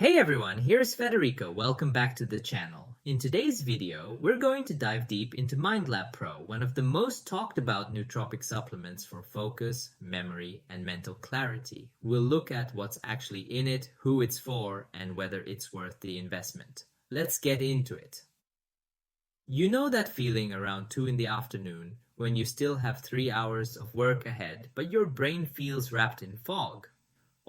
Hey everyone, here's Federico. Welcome back to the channel. In today's video, we're going to dive deep into MindLab Pro, one of the most talked about nootropic supplements for focus, memory, and mental clarity. We'll look at what's actually in it, who it's for, and whether it's worth the investment. Let's get into it. You know that feeling around 2 in the afternoon when you still have 3 hours of work ahead, but your brain feels wrapped in fog?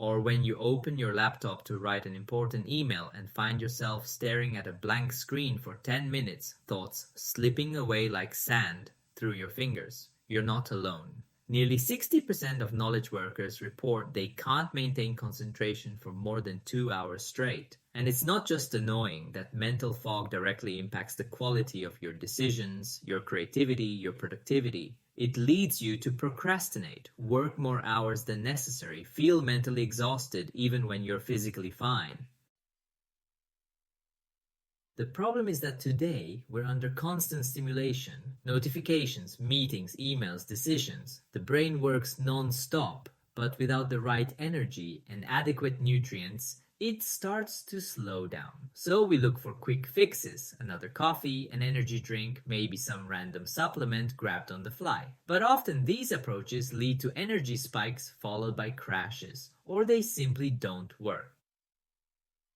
Or when you open your laptop to write an important email and find yourself staring at a blank screen for 10 minutes, thoughts slipping away like sand through your fingers. You're not alone. Nearly 60% of knowledge workers report they can't maintain concentration for more than 2 hours straight. And it's not just annoying that mental fog directly impacts the quality of your decisions, your creativity, your productivity. It leads you to procrastinate, work more hours than necessary, feel mentally exhausted even when you're physically fine. The problem is that today we're under constant stimulation, notifications, meetings, emails, decisions. The brain works non-stop, but without the right energy and adequate nutrients, it starts to slow down. So we look for quick fixes, another coffee, an energy drink, maybe some random supplement grabbed on the fly. But often these approaches lead to energy spikes followed by crashes, or they simply don't work.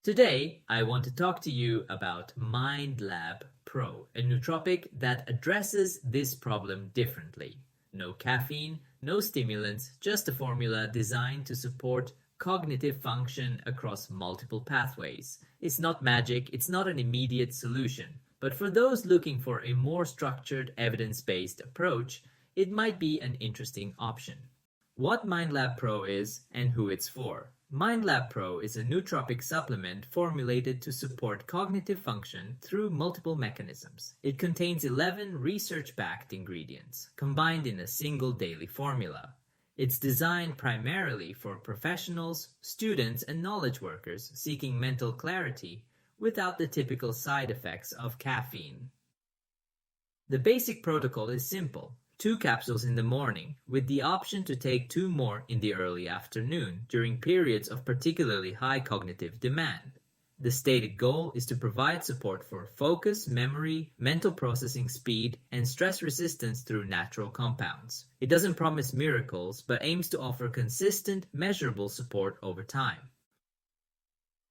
Today, I want to talk to you about MindLab Pro, a nootropic that addresses this problem differently. No caffeine, no stimulants, just a formula designed to support cognitive function across multiple pathways. It's not magic, it's not an immediate solution, but for those looking for a more structured, evidence-based approach, it might be an interesting option. What MindLab Pro is and who it's for. MindLab Pro is a nootropic supplement formulated to support cognitive function through multiple mechanisms. It contains 11 research-backed ingredients, combined in a single daily formula. It's designed primarily for professionals, students, and knowledge workers seeking mental clarity without the typical side effects of caffeine. The basic protocol is simple: 2 capsules in the morning, with the option to take 2 more in the early afternoon during periods of particularly high cognitive demand. The stated goal is to provide support for focus, memory, mental processing speed, and stress resistance through natural compounds. It doesn't promise miracles, but aims to offer consistent, measurable support over time.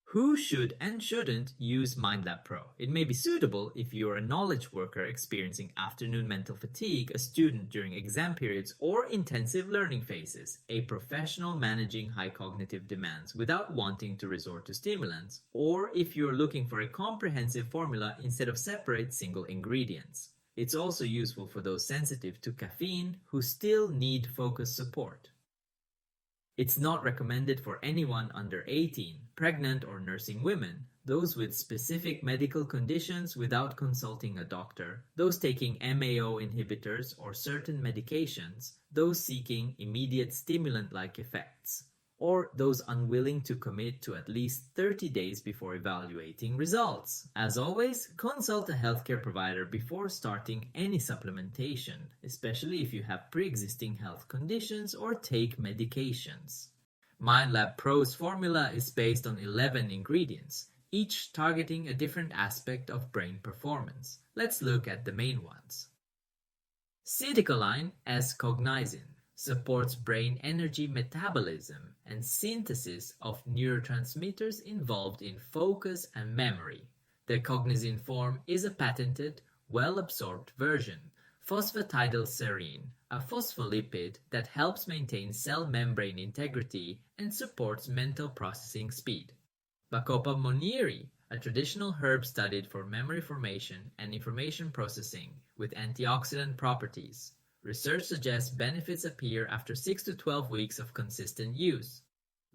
Who should and shouldn't use MindLab Pro? It may be suitable if you're a knowledge worker experiencing afternoon mental fatigue, a student during exam periods or intensive learning phases, a professional managing high cognitive demands without wanting to resort to stimulants, or if you're looking for a comprehensive formula instead of separate single ingredients. It's also useful for those sensitive to caffeine who still need focus support. It's not recommended for anyone under 18, pregnant or nursing women, those with specific medical conditions without consulting a doctor, those taking MAO inhibitors or certain medications, those seeking immediate stimulant-like effects, or those unwilling to commit to at least 30 days before evaluating results. As always, consult a healthcare provider before starting any supplementation, especially if you have pre-existing health conditions or take medications. MindLab Pro's formula is based on 11 ingredients, each targeting a different aspect of brain performance. Let's look at the main ones. Citicoline as cognizin supports brain energy metabolism and synthesis of neurotransmitters involved in focus and memory. The cognizin form is a patented, well-absorbed version. Phosphatidylserine, a phospholipid that helps maintain cell membrane integrity and supports mental processing speed. Bacopa monnieri, a traditional herb studied for memory formation and information processing with antioxidant properties. Research suggests benefits appear after 6 to 12 weeks of consistent use.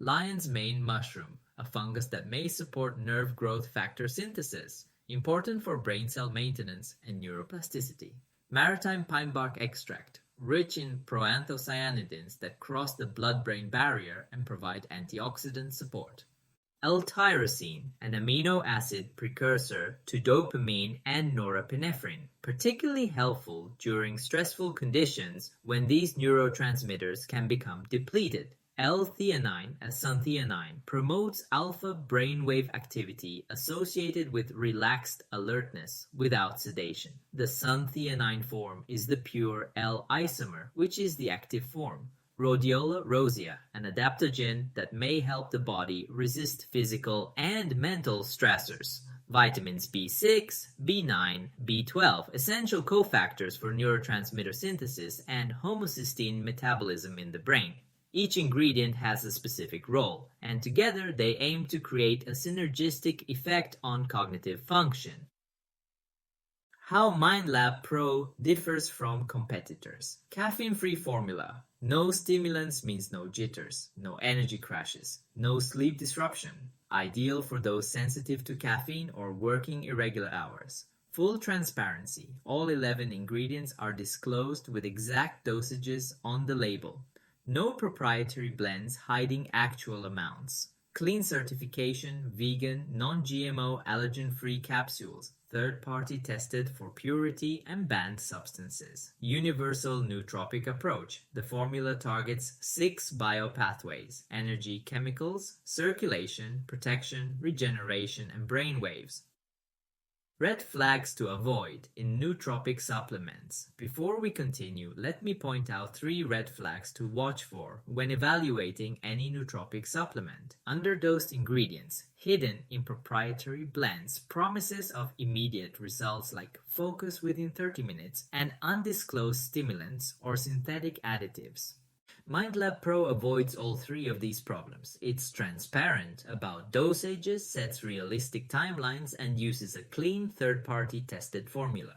Lion's mane mushroom, a fungus that may support nerve growth factor synthesis, important for brain cell maintenance and neuroplasticity. Maritime pine bark extract, rich in proanthocyanidins that cross the blood-brain barrier and provide antioxidant support. L-tyrosine, an amino acid precursor to dopamine and norepinephrine, particularly helpful during stressful conditions when these neurotransmitters can become depleted. L-theanine, as suntheanine, promotes alpha brainwave activity associated with relaxed alertness without sedation. The suntheanine form is the pure L-isomer, which is the active form. Rhodiola rosea, an adaptogen that may help the body resist physical and mental stressors. Vitamins B6, B9, B12, essential cofactors for neurotransmitter synthesis and homocysteine metabolism in the brain. Each ingredient has a specific role, and together they aim to create a synergistic effect on cognitive function. How MindLab Pro differs from competitors. Caffeine-free formula. No stimulants means no jitters, no energy crashes, no sleep disruption. Ideal for those sensitive to caffeine or working irregular hours. Full transparency. All 11 ingredients are disclosed with exact dosages on the label. No proprietary blends hiding actual amounts. Clean certification, vegan, non-GMO, allergen-free capsules. Third-party tested for purity and banned substances. Universal nootropic approach. The formula targets 6 biopathways: energy, chemicals, circulation, protection, regeneration, and brain waves. Red flags to avoid in nootropic supplements. Before we continue, let me point out 3 red flags to watch for when evaluating any nootropic supplement. Underdosed ingredients, hidden in proprietary blends, promises of immediate results like focus within 30 minutes, and undisclosed stimulants or synthetic additives. MindLab Pro avoids all 3 of these problems. It's transparent about dosages, sets realistic timelines, and uses a clean third-party tested formula.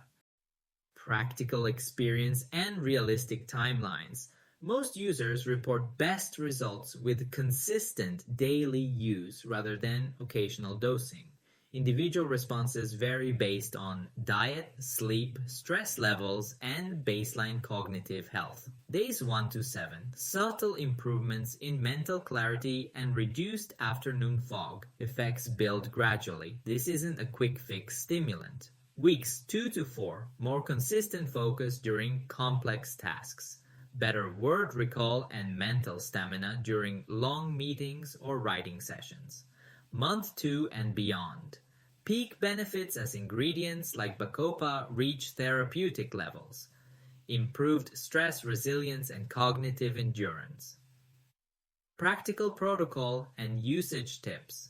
Practical experience and realistic timelines. Most users report best results with consistent daily use rather than occasional dosing. Individual responses vary based on diet, sleep, stress levels, and baseline cognitive health. Days 1 to 7, subtle improvements in mental clarity and reduced afternoon fog. Effects build gradually. This isn't a quick fix stimulant. Weeks 2 to 4, more consistent focus during complex tasks. Better word recall and mental stamina during long meetings or writing sessions. Month 2 and beyond. Peak benefits as ingredients like bacopa reach therapeutic levels. Improved stress resilience and cognitive endurance. Practical protocol and usage tips.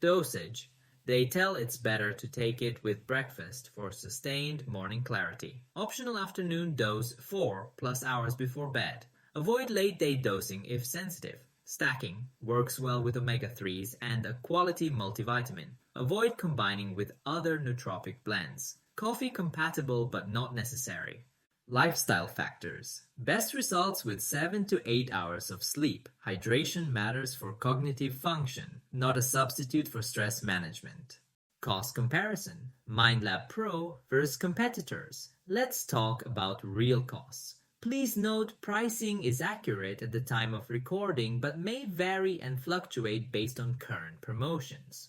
Dosage. They tell it's better to take it with breakfast for sustained morning clarity. Optional afternoon dose 4+ hours before bed. Avoid late-day dosing if sensitive. Stacking works well with omega-3s and a quality multivitamin. Avoid combining with other nootropic blends. Coffee compatible but not necessary. Lifestyle factors. Best results with 7 to 8 hours of sleep. Hydration matters for cognitive function, not a substitute for stress management. Cost comparison. MindLab Pro versus competitors. Let's talk about real costs. Please note pricing is accurate at the time of recording but may vary and fluctuate based on current promotions.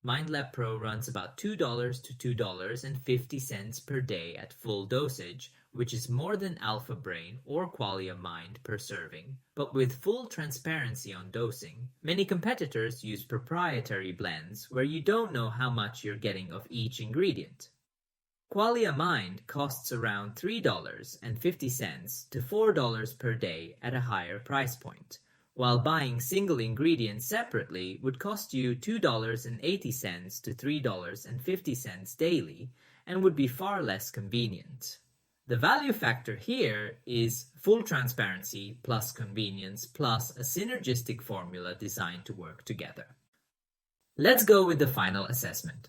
MindLab Pro runs about $2 to $2.50 per day at full dosage, which is more than Alpha Brain or Qualia Mind per serving. But with full transparency on dosing, many competitors use proprietary blends where you don't know how much you're getting of each ingredient. Qualia Mind costs around $3.50 to $4 per day at a higher price point, while buying single ingredients separately would cost you $2.80 to $3.50 daily and would be far less convenient. The value factor here is full transparency plus convenience plus a synergistic formula designed to work together. Let's go with the final assessment.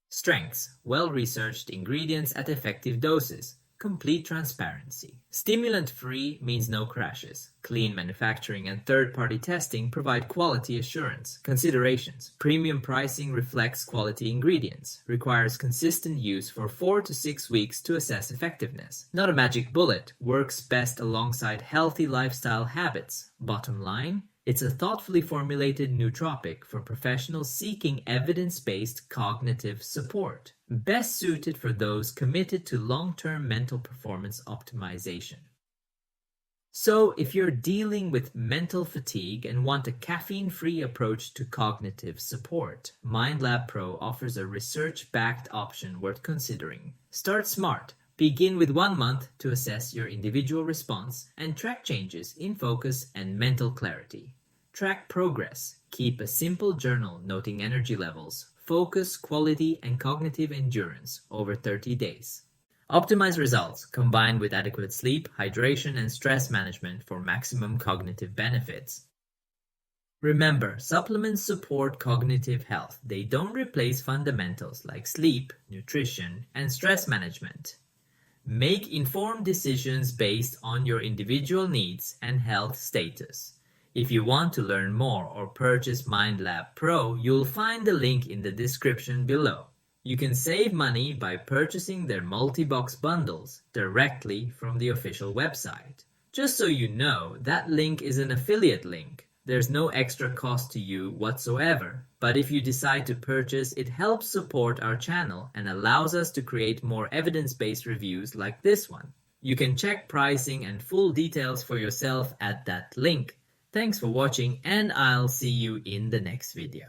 Strengths: well-researched ingredients at effective doses. Complete transparency. Stimulant-free means no crashes. Clean manufacturing and third-party testing provide quality assurance. Considerations: premium pricing reflects quality ingredients. Requires consistent use for 4 to 6 weeks to assess effectiveness. Not a magic bullet. Works best alongside healthy lifestyle habits. Bottom line: it's a thoughtfully formulated nootropic for professionals seeking evidence-based cognitive support, best suited for those committed to long-term mental performance optimization. So, if you're dealing with mental fatigue and want a caffeine-free approach to cognitive support, MindLab Pro offers a research-backed option worth considering. Start smart. Begin with 1 month to assess your individual response and track changes in focus and mental clarity. Track progress. Keep a simple journal noting energy levels, focus, quality, and cognitive endurance over 30 days. Optimize results combined with adequate sleep, hydration, and stress management for maximum cognitive benefits. Remember, supplements support cognitive health. They don't replace fundamentals like sleep, nutrition, and stress management. Make informed decisions based on your individual needs and health status. If you want to learn more or purchase MindLab Pro, you'll find the link in the description below. You can save money by purchasing their multi-box bundles directly from the official website. Just so you know, that link is an affiliate link. There's no extra cost to you whatsoever. But if you decide to purchase, it helps support our channel and allows us to create more evidence-based reviews like this one. You can check pricing and full details for yourself at that link. Thanks for watching, and I'll see you in the next video.